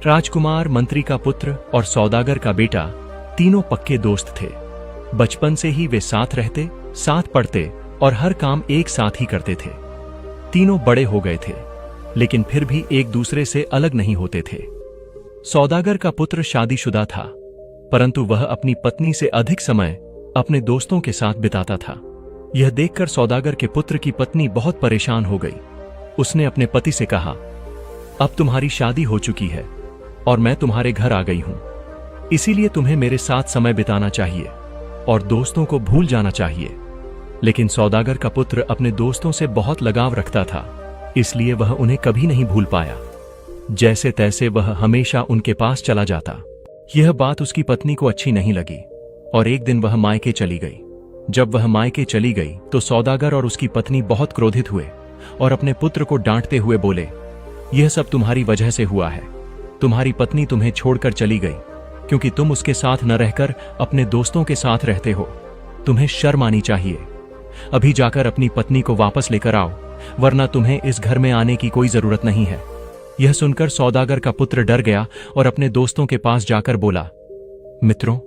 राजकुमार, मंत्री का पुत्र और सौदागर का बेटा तीनों पक्के दोस्त थे। बचपन से ही वे साथ रहते, साथ पढ़ते और हर काम एक साथ ही करते थे। तीनों बड़े हो गए थे, लेकिन फिर भी एक दूसरे से अलग नहीं होते थे। सौदागर का पुत्र शादीशुदा था, परंतु वह अपनी पत्नी से अधिक समय अपने दोस्तों के साथ बिताता था। यह देखकर सौदागर के पुत्र की पत्नी बहुत परेशान हो गई। उसने अपने पति से कहा, अब तुम्हारी शादी हो चुकी है और मैं तुम्हारे घर आ गई हूं, इसीलिए तुम्हें मेरे साथ समय बिताना चाहिए और दोस्तों को भूल जाना चाहिए। लेकिन सौदागर का पुत्र अपने दोस्तों से बहुत लगाव रखता था, इसलिए वह उन्हें कभी नहीं भूल पाया। जैसे तैसे वह हमेशा उनके पास चला जाता। यह बात उसकी पत्नी को अच्छी नहीं लगी और एक दिन वह मायके चली गई। जब वह मायके चली गई तो सौदागर और उसकी पत्नी बहुत क्रोधित हुए और अपने पुत्र को डांटते हुए बोले, यह सब तुम्हारी वजह से हुआ है। तुम्हारी पत्नी तुम्हें छोड़कर चली गई क्योंकि तुम उसके साथ न रहकर अपने दोस्तों के साथ रहते हो। तुम्हें शर्म आनी चाहिए। अभी जाकर अपनी पत्नी को वापस लेकर आओ, वरना तुम्हें इस घर में आने की कोई जरूरत नहीं है। यह सुनकर सौदागर का पुत्र डर गया और अपने दोस्तों के पास जाकर बोला, मित्रों,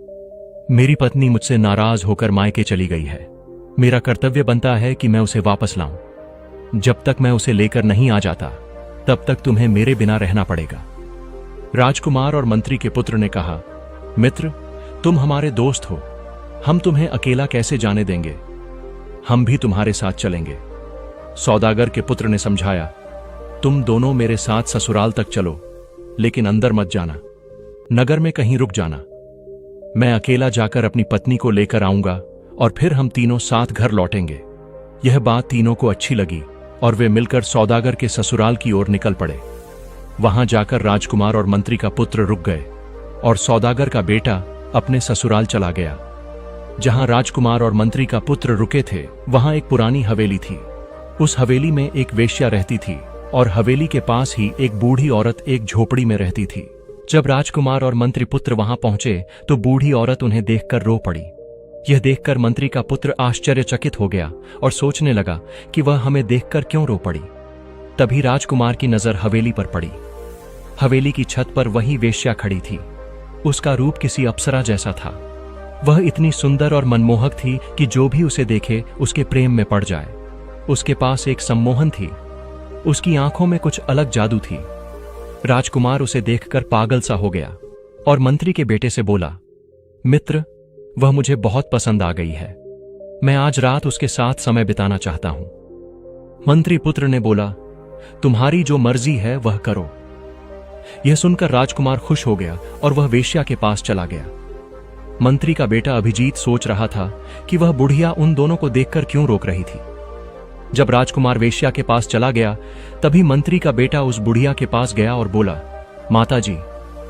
मेरी पत्नी मुझसे नाराज होकर मायके चली गई है। मेरा कर्तव्य बनता है कि मैं उसे वापस लाऊं। जब तक मैं उसे लेकर नहीं आ जाता, तब तक तुम्हें मेरे बिना रहना पड़ेगा। राजकुमार और मंत्री के पुत्र ने कहा, मित्र, तुम हमारे दोस्त हो, हम तुम्हें अकेला कैसे जाने देंगे? हम भी तुम्हारे साथ चलेंगे। सौदागर के पुत्र ने समझाया, तुम दोनों मेरे साथ ससुराल तक चलो, लेकिन अंदर मत जाना। नगर में कहीं रुक जाना। मैं अकेला जाकर अपनी पत्नी को लेकर आऊंगा और फिर हम तीनों साथ घर लौटेंगे। यह बात तीनों को अच्छी लगी और वे मिलकर सौदागर के ससुराल की ओर निकल पड़े। वहां जाकर राजकुमार और मंत्री का पुत्र रुक गए और सौदागर का बेटा अपने ससुराल चला गया। जहां राजकुमार और मंत्री का पुत्र रुके थे, वहां एक पुरानी हवेली थी। उस हवेली में एक वेश्या रहती थी और हवेली के पास ही एक बूढ़ी औरत एक झोपड़ी में रहती थी। जब राजकुमार और मंत्री पुत्र वहां पहुंचे तो बूढ़ी औरत उन्हें देखकर रो पड़ी। यह देखकर मंत्री का पुत्र आश्चर्यचकित हो गया और सोचने लगा कि वह हमें देखकर क्यों रो पड़ी। तभी राजकुमार की नजर हवेली पर पड़ी। हवेली की छत पर वही वेश्या खड़ी थी। उसका रूप किसी अप्सरा जैसा था। वह इतनी सुंदर और मनमोहक थी कि जो भी उसे देखे उसके प्रेम में पड़ जाए। उसके पास एक सम्मोहन थी। उसकी आंखों में कुछ अलग जादू थी। राजकुमार उसे देखकर पागल सा हो गया और मंत्री के बेटे से बोला, मित्र, वह मुझे बहुत पसंद आ गई है। मैं आज रात उसके साथ समय बिताना चाहता हूं। मंत्री पुत्र ने बोला, तुम्हारी जो मर्जी है वह करो। यह सुनकर राजकुमार खुश हो गया और वह वेश्या के पास चला गया। मंत्री का बेटा अभिजीत सोच रहा था कि वह बुढ़िया उन दोनों को देखकर क्यों रोक रही थी। जब राजकुमार वेश्या के पास चला गया, तभी मंत्री का बेटा उस बुढ़िया के पास गया और बोला, माताजी,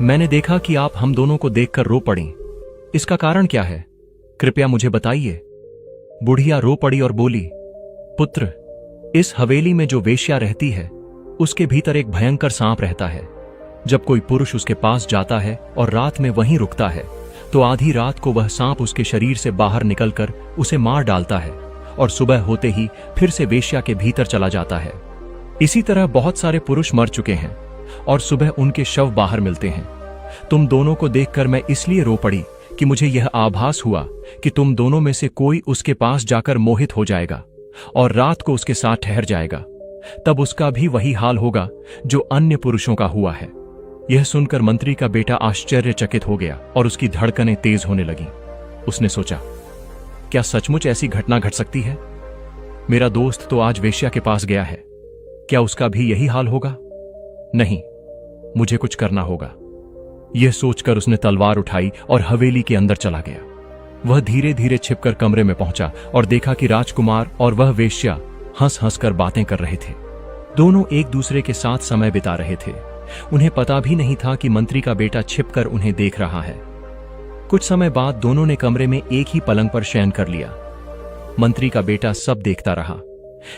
मैंने देखा कि आप हम दोनों को देखकर रो पड़ी। इसका कारण क्या है? कृपया मुझे बताइए। बुढ़िया रो पड़ी और बोली, पुत्र, इस हवेली में जो वेश्या रहती है, उसके भीतर एक भयंकर सांप रहता है। जब कोई पुरुष उसके पास जाता है और रात में वहीं रुकता है, तो आधी रात को वह सांप उसके शरीर से बाहर निकलकर उसे मार डालता है और सुबह होते ही फिर से वेश्या के भीतर चला जाता है। इसी तरह बहुत सारे पुरुष मर चुके हैं और सुबह उनके शव बाहर मिलते हैं। तुम दोनों को देखकर मैं इसलिए रो पड़ी कि मुझे यह आभास हुआ कि तुम दोनों में से कोई उसके पास जाकर मोहित हो जाएगा और रात को उसके साथ ठहर जाएगा। तब उसका भी वही हाल होगा जो अन्य पुरुषों का हुआ है। यह सुनकर मंत्री का बेटा आश्चर्यचकित हो गया और उसकी धड़कनें तेज होने लगीं। उसने सोचा, क्या सचमुच ऐसी घटना घट सकती है? मेरा दोस्त तो आज वेश्या के पास गया है, क्या उसका भी यही हाल होगा? नहीं, मुझे कुछ करना होगा। यह सोचकर उसने तलवार उठाई और हवेली के अंदर चला गया। वह धीरे धीरे छिपकर कमरे में पहुंचा और देखा कि राजकुमार और वह वेश्या हंस हंस कर बातें कर रहे थे। दोनों एक दूसरे के साथ समय बिता रहे थे। उन्हें पता भी नहीं था कि मंत्री का बेटा छिपकर उन्हें देख रहा है। कुछ समय बाद दोनों ने कमरे में एक ही पलंग पर शयन कर लिया। मंत्री का बेटा सब देखता रहा।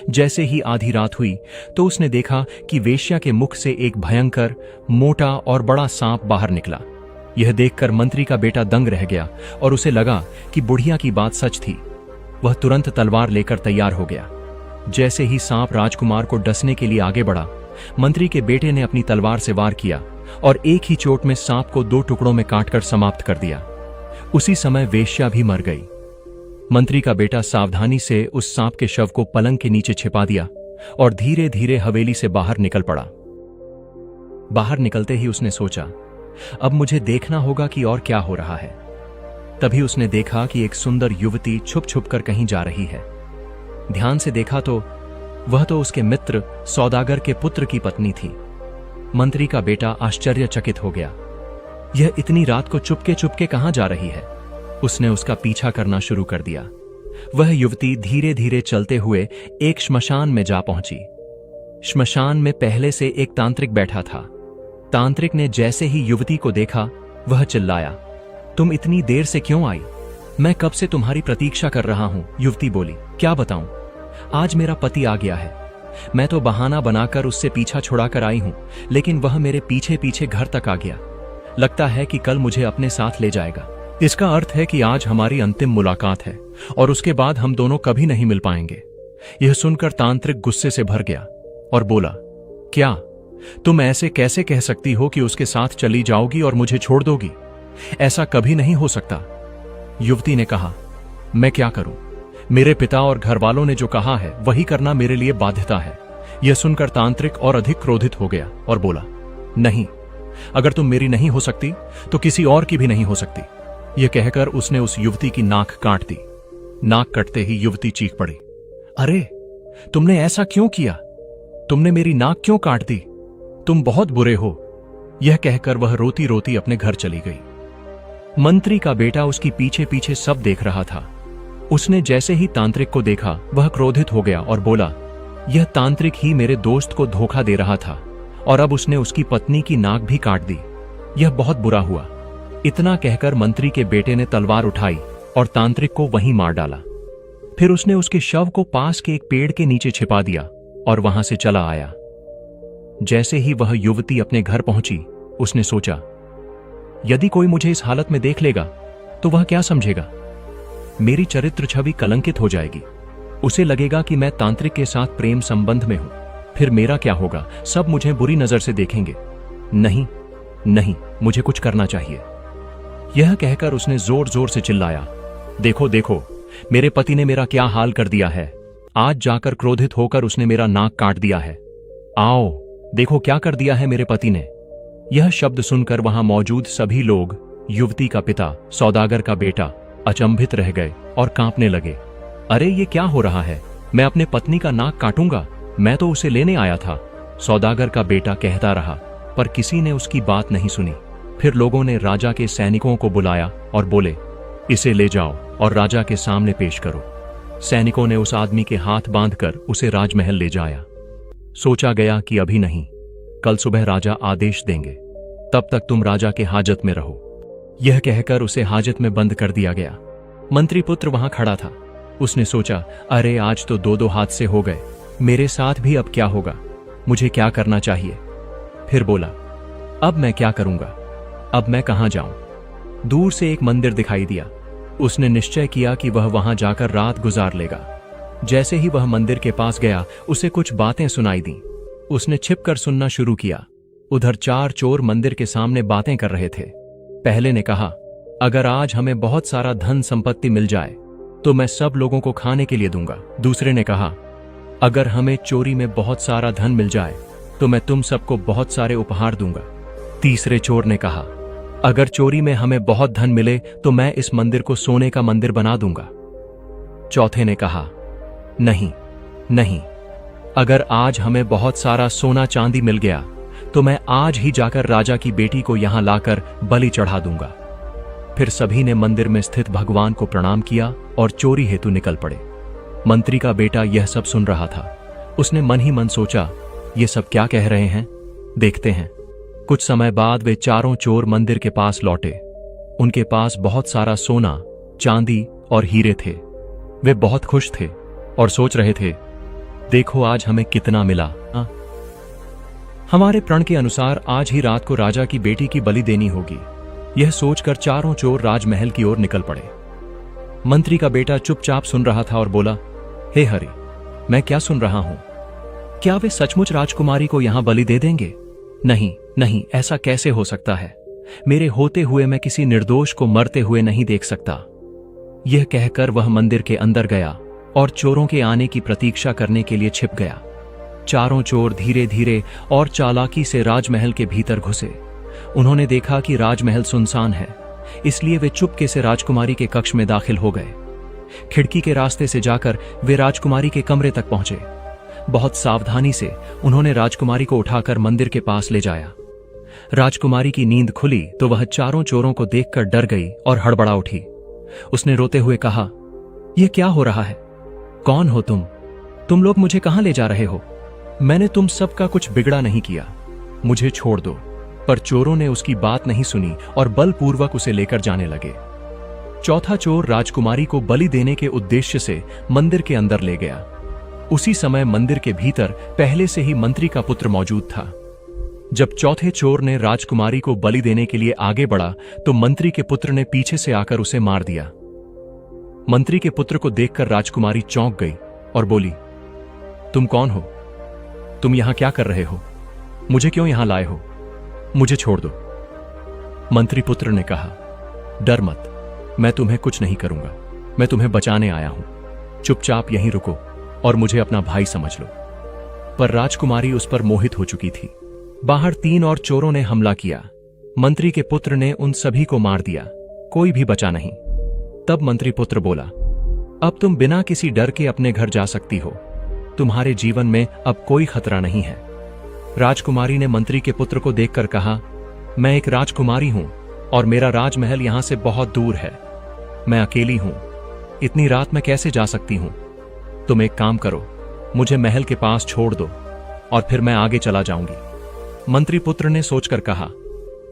जैसे ही आधी रात हुई तो उसने देखा कि वेश्या के मुख से एक भयंकर, मोटा और बड़ा सांप बाहर निकला। यह देखकर मंत्री का बेटा दंग रह गया और उसे लगा कि बुढ़िया की बात सच थी। वह तुरंत तलवार लेकर तैयार हो गया। जैसे ही सांप राजकुमार को डसने के लिए आगे बढ़ा, मंत्री के बेटे ने अपनी तलवार से वार किया और एक ही चोट में सांप को 2 टुकड़ों में काटकर समाप्त कर दिया। उसी समय वेश्या भी मर गई। मंत्री का बेटा सावधानी से उस सांप के शव को पलंग के नीचे छिपा दिया और धीरे धीरे हवेली से बाहर निकल पड़ा। बाहर निकलते ही उसने सोचा, अब मुझे देखना होगा कि और क्या हो रहा है। तभी उसने देखा कि एक सुंदर युवती छुप छुप कर कहीं जा रही है। ध्यान से देखा तो वह तो उसके मित्र सौदागर के पुत्र की पत्नी थी। मंत्री का बेटा आश्चर्यचकित हो गया। यह इतनी रात को चुपके चुपके कहां जा रही है? उसने उसका पीछा करना शुरू कर दिया। वह युवती धीरे धीरे चलते हुए एक श्मशान में जा पहुंची। श्मशान में पहले से एक तांत्रिक बैठा था। तांत्रिक ने जैसे ही युवती को देखा, वह चिल्लाया, तुम इतनी देर से क्यों आई? मैं कब से तुम्हारी प्रतीक्षा कर रहा हूं। युवती बोली, क्या बताऊं, आज मेरा पति आ गया है। मैं तो बहाना बनाकर उससे पीछा छुड़ाकर आई हूं, लेकिन वह मेरे पीछे पीछे घर तक आ गया। लगता है कि कल मुझे अपने साथ ले जाएगा। इसका अर्थ है कि आज हमारी अंतिम मुलाकात है और उसके बाद हम दोनों कभी नहीं मिल पाएंगे। यह सुनकर तांत्रिक गुस्से से भर गया और बोला, क्या तुम ऐसे कैसे कह सकती हो कि उसके साथ चली जाओगी और मुझे छोड़ दोगी? ऐसा कभी नहीं हो सकता। युवती ने कहा, मैं क्या करूं? मेरे पिता और घर वालों ने जो कहा है वही करना मेरे लिए बाध्यता है। यह सुनकर तांत्रिक और अधिक क्रोधित हो गया और बोला, नहीं, अगर तुम मेरी नहीं हो सकती तो किसी और की भी नहीं हो सकती। यह कहकर उसने उस युवती की नाक काट दी। नाक कटते ही युवती चीख पड़ी, अरे तुमने ऐसा क्यों किया? तुमने मेरी नाक क्यों काट दी? तुम बहुत बुरे हो। यह कहकर वह रोती रोती अपने घर चली गई। मंत्री का बेटा उसकी पीछे पीछे सब देख रहा था। उसने जैसे ही तांत्रिक को देखा, वह क्रोधित हो गया और बोला, यह तांत्रिक ही मेरे दोस्त को धोखा दे रहा था और अब उसने उसकी पत्नी की नाक भी काट दी। यह बहुत बुरा हुआ। इतना कहकर मंत्री के बेटे ने तलवार उठाई और तांत्रिक को वहीं मार डाला। फिर उसने उसके शव को पास के एक पेड़ के नीचे छिपा दिया और वहां से चला आया। जैसे ही वह युवती अपने घर पहुंची, उसने सोचा, यदि कोई मुझे इस हालत में देख लेगा तो वह क्या समझेगा? मेरी चरित्र छवि कलंकित हो जाएगी। उसे लगेगा कि मैं तांत्रिक के साथ प्रेम संबंध में हूं। फिर मेरा क्या होगा? सब मुझे बुरी नजर से देखेंगे। नहीं नहीं, मुझे कुछ करना चाहिए। यह कहकर उसने जोर जोर से चिल्लाया, देखो देखो, मेरे पति ने मेरा क्या हाल कर दिया है। आज जाकर क्रोधित होकर उसने मेरा नाक काट दिया है। आओ देखो क्या कर दिया है मेरे पति ने। यह शब्द सुनकर वहां मौजूद सभी लोग, युवती का पिता, सौदागर का बेटा, अचंभित रह गए और कांपने लगे। अरे ये क्या हो रहा है? मैं अपने पत्नी का नाक काटूंगा? मैं तो उसे लेने आया था। सौदागर का बेटा कहता रहा, पर किसी ने उसकी बात नहीं सुनी। फिर लोगों ने राजा के सैनिकों को बुलाया और बोले, इसे ले जाओ और राजा के सामने पेश करो। सैनिकों ने उस आदमी के हाथ बांधकर उसे राजमहल ले जाया। सोचा गया कि अभी नहीं, कल सुबह राजा आदेश देंगे, तब तक तुम राजा के हाजत में रहो। यह कहकर उसे हाजत में बंद कर दिया गया। मंत्री पुत्र वहां खड़ा था। उसने सोचा, अरे आज तो 2-2 हादसे हो गए, मेरे साथ भी अब क्या होगा? मुझे क्या करना चाहिए? फिर बोला, अब मैं क्या करूंगा? अब मैं कहां जाऊं? दूर से एक मंदिर दिखाई दिया। उसने निश्चय किया कि वह वहां जाकर रात गुजार लेगा। जैसे ही वह मंदिर के पास गया, उसे कुछ बातें सुनाई दी। उसने छिपकर सुनना शुरू किया। उधर 4 चोर मंदिर के सामने बातें कर रहे थे। पहले ने कहा, अगर आज हमें बहुत सारा धन संपत्ति मिल जाए तो मैं सब लोगों को खाने के लिए दूंगा। दूसरे ने कहा, अगर हमें चोरी में बहुत सारा धन मिल जाए तो मैं तुम सबको बहुत सारे उपहार दूंगा। तीसरे चोर ने कहा, अगर चोरी में हमें बहुत धन मिले तो मैं इस मंदिर को सोने का मंदिर बना दूंगा। चौथे ने कहा, नहीं नहीं, अगर आज हमें बहुत सारा सोना चांदी मिल गया तो मैं आज ही जाकर राजा की बेटी को यहां लाकर बलि चढ़ा दूंगा। फिर सभी ने मंदिर में स्थित भगवान को प्रणाम किया और चोरी हेतु निकल पड़े। मंत्री का बेटा यह सब सुन रहा था। उसने मन ही मन सोचा, ये सब क्या कह रहे हैं, देखते हैं। कुछ समय बाद वे चारों चोर मंदिर के पास लौटे। उनके पास बहुत सारा सोना, चांदी और हीरे थे। वे बहुत खुश थे और सोच रहे थे, देखो आज हमें कितना मिला। हमारे प्रण के अनुसार आज ही रात को राजा की बेटी की बलि देनी होगी। यह सोचकर चारों चोर राजमहल की ओर निकल पड़े। मंत्री का बेटा चुपचाप सुन रहा था और बोला, हे हरि, मैं क्या सुन रहा हूं? क्या वे सचमुच राजकुमारी को यहां बलि दे देंगे? नहीं नहीं, ऐसा कैसे हो सकता है? मेरे होते हुए मैं किसी निर्दोष को मरते हुए नहीं देख सकता। यह कहकर वह मंदिर के अंदर गया और चोरों के आने की प्रतीक्षा करने के लिए छिप गया। चारों चोर धीरे धीरे और चालाकी से राजमहल के भीतर घुसे। उन्होंने देखा कि राजमहल सुनसान है, इसलिए वे चुपके से राजकुमारी के कक्ष में दाखिल हो गए। खिड़की के रास्ते से जाकर वे राजकुमारी के कमरे तक पहुंचे। बहुत सावधानी से उन्होंने राजकुमारी को उठाकर मंदिर के पास ले जाया। राजकुमारी की नींद खुली तो वह चारों चोरों को देखकर डर गई और हड़बड़ा उठी। उसने रोते हुए कहा, यह क्या हो रहा है? कौन हो तुम? तुम लोग मुझे कहां ले जा रहे हो? मैंने तुम सबका कुछ बिगड़ा नहीं किया, मुझे छोड़ दो। पर चोरों ने उसकी बात नहीं सुनी और बलपूर्वक उसे लेकर जाने लगे। चौथा चोर राजकुमारी को बलि देने के उद्देश्य से मंदिर के अंदर ले गया। उसी समय मंदिर के भीतर पहले से ही मंत्री का पुत्र मौजूद था। जब चौथे चोर ने राजकुमारी को बलि देने के लिए आगे बढ़ा तो मंत्री के पुत्र ने पीछे से आकर उसे मार दिया। मंत्री के पुत्र को देखकर राजकुमारी चौंक गई और बोली, तुम कौन हो? तुम यहां क्या कर रहे हो? मुझे क्यों यहां लाए हो? मुझे छोड़ दो। मंत्री पुत्र ने कहा, डर मत, मैं तुम्हें कुछ नहीं करूंगा। मैं तुम्हें बचाने आया हूं। चुपचाप यहीं रुको और मुझे अपना भाई समझ लो। पर राजकुमारी उस पर मोहित हो चुकी थी। बाहर 3 और चोरों ने हमला किया। मंत्री के पुत्र ने उन सभी को मार दिया, कोई भी बचा नहीं। तब मंत्री पुत्र बोला, अब तुम बिना किसी डर के अपने घर जा सकती हो। तुम्हारे जीवन में अब कोई खतरा नहीं है। राजकुमारी ने मंत्री के पुत्र को देखकर कहा, मैं एक राजकुमारी हूं और मेरा राजमहल यहां से बहुत दूर है। मैं अकेली हूं, इतनी रात में कैसे जा सकती हूं? तुम एक काम करो, मुझे महल के पास छोड़ दो और फिर मैं आगे चला जाऊंगी। मंत्री पुत्र ने सोचकर कहा,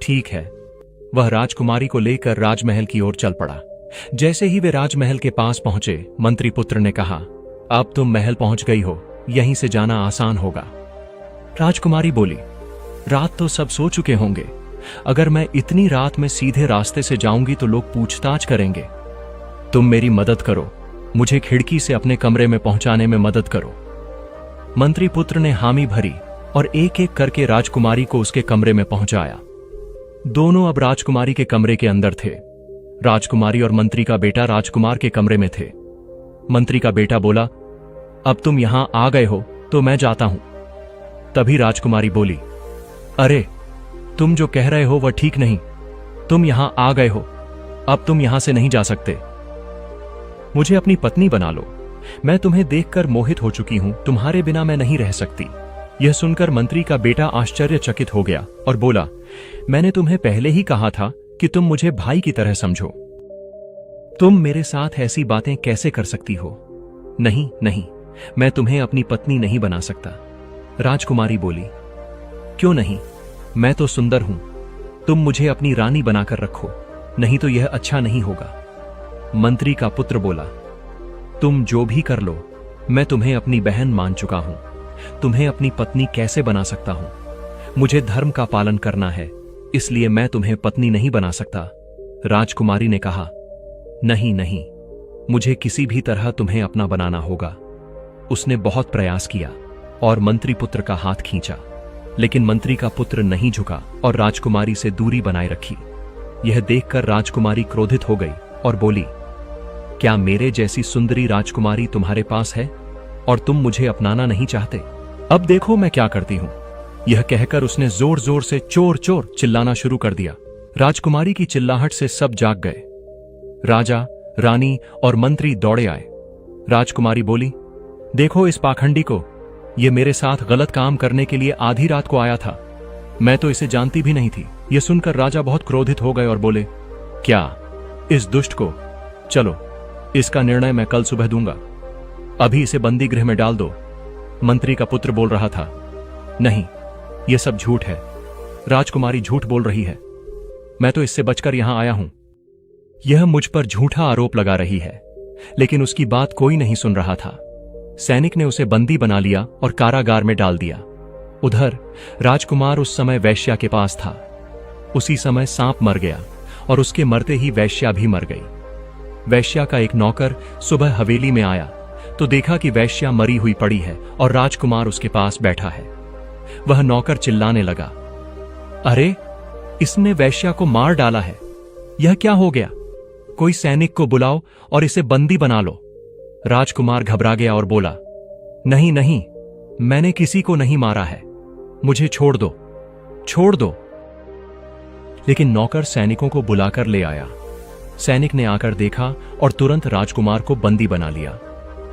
ठीक है। वह राजकुमारी को लेकर राजमहल की ओर चल पड़ा। जैसे ही वे राजमहल के पास पहुंचे, मंत्री पुत्र ने कहा, अब तुम महल पहुंच गई हो, यहीं से जाना आसान होगा। राजकुमारी बोली, रात तो सब सो चुके होंगे। अगर मैं इतनी रात में सीधे रास्ते से जाऊंगी तो लोग पूछताछ करेंगे। तुम मेरी मदद करो, मुझे खिड़की से अपने कमरे में पहुंचाने में मदद करो। मंत्री पुत्र ने हामी भरी और एक एक करके राजकुमारी को उसके कमरे में पहुंचाया। दोनों अब राजकुमारी के कमरे के अंदर थे। राजकुमारी और मंत्री का बेटा राजकुमार के कमरे में थे। मंत्री का बेटा बोला, अब तुम यहां आ गए हो तो मैं जाता हूं। तभी राजकुमारी बोली, अरे तुम जो कह रहे हो वह ठीक नहीं। तुम यहां आ गए हो, अब तुम यहां से नहीं जा सकते। मुझे अपनी पत्नी बना लो। मैं तुम्हें देखकर मोहित हो चुकी हूं, तुम्हारे बिना मैं नहीं रह सकती। यह सुनकर मंत्री का बेटा आश्चर्यचकित हो गया और बोला, मैंने तुम्हें पहले ही कहा था कि तुम मुझे भाई की तरह समझो। तुम मेरे साथ ऐसी बातें कैसे कर सकती हो? नहीं नहीं, मैं तुम्हें अपनी पत्नी नहीं बना सकता। राजकुमारी बोली, क्यों नहीं? मैं तो सुंदर हूं। तुम मुझे अपनी रानी बनाकर रखो, नहीं तो यह अच्छा नहीं होगा। मंत्री का पुत्र बोला, तुम जो भी कर लो, मैं तुम्हें अपनी बहन मान चुका हूं। तुम्हें अपनी पत्नी कैसे बना सकता हूं? मुझे धर्म का पालन करना है, इसलिए मैं तुम्हें पत्नी नहीं बना सकता। राजकुमारी ने कहा, नहीं नहीं, मुझे किसी भी तरह तुम्हें अपना बनाना होगा। उसने बहुत प्रयास किया और मंत्री पुत्र का हाथ खींचा, लेकिन मंत्री का पुत्र नहीं झुका और राजकुमारी से दूरी बनाए रखी। यह देखकर राजकुमारी क्रोधित हो गई और बोली, क्या मेरे जैसी सुंदरी राजकुमारी तुम्हारे पास है और तुम मुझे अपनाना नहीं चाहते? अब देखो मैं क्या करती हूं। यह कहकर उसने जोर जोर से चोर चोर चिल्लाना शुरू कर दिया। राजकुमारी की चिल्लाहट से सब जाग गए। राजा, रानी और मंत्री दौड़े आए। राजकुमारी बोली, देखो इस पाखंडी को, यह मेरे साथ गलत काम करने के लिए आधी रात को आया था। मैं तो इसे जानती भी नहीं थी। यह सुनकर राजा बहुत क्रोधित हो गए और बोले, क्या इस दुष्ट को? चलो, इसका निर्णय मैं कल सुबह दूंगा। अभी इसे बंदी गृह में डाल दो। मंत्री का पुत्र बोल रहा था, नहीं, यह सब झूठ है। राजकुमारी झूठ बोल रही है। मैं तो इससे बचकर यहां आया हूं। यह मुझ पर झूठा आरोप लगा रही है। लेकिन उसकी बात कोई नहीं सुन रहा था। सैनिक ने उसे बंदी बना लिया और कारागार में डाल दिया। उधर राजकुमार उस समय वैश्या के पास था। उसी समय सांप मर गया और उसके मरते ही वैश्या भी मर गई। वैश्या का एक नौकर सुबह हवेली में आया तो देखा कि वैश्या मरी हुई पड़ी है और राजकुमार उसके पास बैठा है। वह नौकर चिल्लाने लगा, अरे, इसने वैश्या को मार डाला है। यह क्या हो गया? कोई सैनिक को बुलाओ और इसे बंदी बना लो। राजकुमार घबरा गया और बोला, नहीं नहीं, मैंने किसी को नहीं मारा है, मुझे छोड़ दो, छोड़ दो। लेकिन नौकर सैनिकों को बुलाकर ले आया। सैनिक ने आकर देखा और तुरंत राजकुमार को बंदी बना लिया।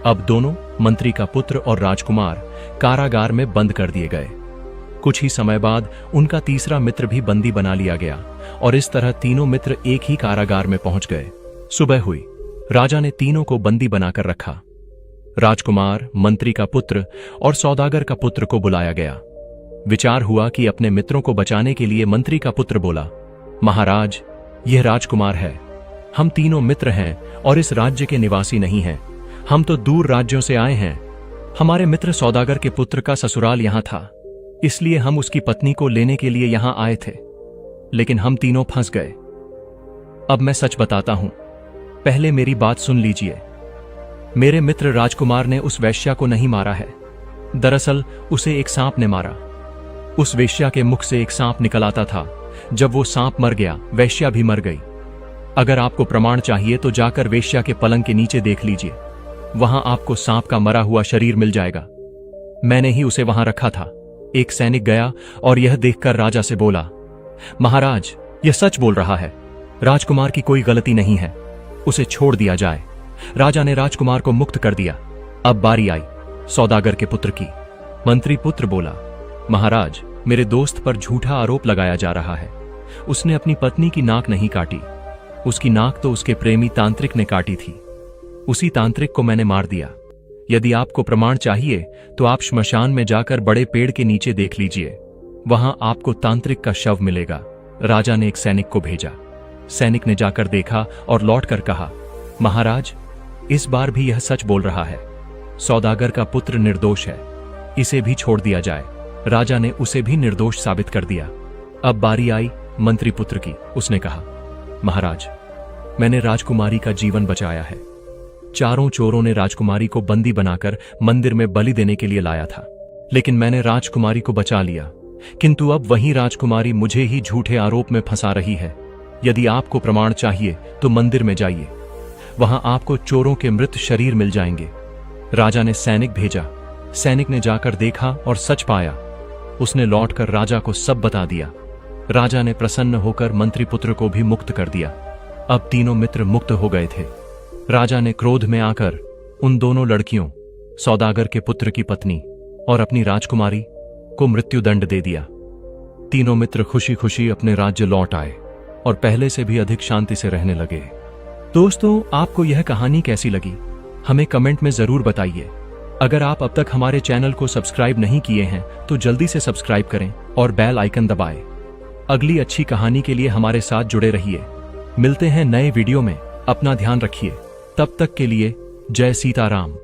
अब दोनों, मंत्री का पुत्र और राजकुमार, कारागार में बंद कर दिए गए। कुछ ही समय बाद उनका तीसरा मित्र भी बंदी बना लिया गया और इस तरह तीनों मित्र एक ही कारागार में पहुंच गए। सुबह हुई। राजा ने तीनों को बंदी बनाकर रखा। राजकुमार, मंत्री का पुत्र और सौदागर का पुत्र को बुलाया गया। विचार हुआ कि अपने मित्रों को बचाने के लिए मंत्री का पुत्र बोला, महाराज, यह राजकुमार है। हम तीनों मित्र हैं और इस राज्य के निवासी नहीं हैं। हम तो दूर राज्यों से आए हैं। हमारे मित्र सौदागर के पुत्र का ससुराल यहां था, इसलिए हम उसकी पत्नी को लेने के लिए यहां आए थे, लेकिन हम तीनों फंस गए। अब मैं सच बताता हूं, पहले मेरी बात सुन लीजिए। मेरे मित्र राजकुमार ने उस वैश्या को नहीं मारा है। दरअसल उसे एक सांप ने मारा। उस वेश्या के मुख से एक सांप निकल आता था। जब वो सांप मर गया, वैश्या भी मर गई। अगर आपको प्रमाण चाहिए तो जाकर वेश्या के पलंग के नीचे देख लीजिए, वहां आपको सांप का मरा हुआ शरीर मिल जाएगा। मैंने ही उसे वहां रखा था। एक सैनिक गया और यह देखकर राजा से बोला, महाराज, यह सच बोल रहा है। राजकुमार की कोई गलती नहीं है, उसे छोड़ दिया जाए। राजा ने राजकुमार को मुक्त कर दिया। अब बारी आई सौदागर के पुत्र की। मंत्री पुत्र बोला, महाराज, मेरे दोस्त पर झूठा आरोप लगाया जा रहा है। उसने अपनी पत्नी की नाक नहीं काटी। उसकी नाक तो उसके प्रेमी तांत्रिक ने काटी थी। उसी तांत्रिक को मैंने मार दिया। यदि आपको प्रमाण चाहिए तो आप श्मशान में जाकर बड़े पेड़ के नीचे देख लीजिए, वहां आपको तांत्रिक का शव मिलेगा। राजा ने एक सैनिक को भेजा। सैनिक ने जाकर देखा और लौटकर कहा, महाराज, इस बार भी यह सच बोल रहा है। सौदागर का पुत्र निर्दोष है, इसे भी छोड़ दिया जाए। राजा ने उसे भी निर्दोष साबित कर दिया। अब बारी आई मंत्री पुत्र की। उसने कहा, महाराज, मैंने राजकुमारी का जीवन बचाया है। चारों चोरों ने राजकुमारी को बंदी बनाकर मंदिर में बलि देने के लिए लाया था, लेकिन मैंने राजकुमारी को बचा लिया। किंतु अब वही राजकुमारी मुझे ही झूठे आरोप में फंसा रही है। यदि आपको प्रमाण चाहिए तो मंदिर में जाइए, वहां आपको चोरों के मृत शरीर मिल जाएंगे। राजा ने सैनिक भेजा। सैनिक ने जाकर देखा और सच पाया। उसने लौटकर राजा को सब बता दिया। राजा ने प्रसन्न होकर मंत्री पुत्र को भी मुक्त कर दिया। अब तीनों मित्र मुक्त हो गए थे। राजा ने क्रोध में आकर उन दोनों लड़कियों, सौदागर के पुत्र की पत्नी और अपनी राजकुमारी को मृत्युदंड दे दिया। तीनों मित्र खुशी खुशी अपने राज्य लौट आए और पहले से भी अधिक शांति से रहने लगे। दोस्तों, आपको यह कहानी कैसी लगी हमें कमेंट में जरूर बताइए। अगर आप अब तक हमारे चैनल को सब्सक्राइब नहीं किए हैं तो जल्दी से सब्सक्राइब करें और बेल आइकन दबाएं। अगली अच्छी कहानी के लिए हमारे साथ जुड़े रहिए। मिलते हैं नए वीडियो में। अपना ध्यान रखिए। तब तक के लिए जय सीताराम।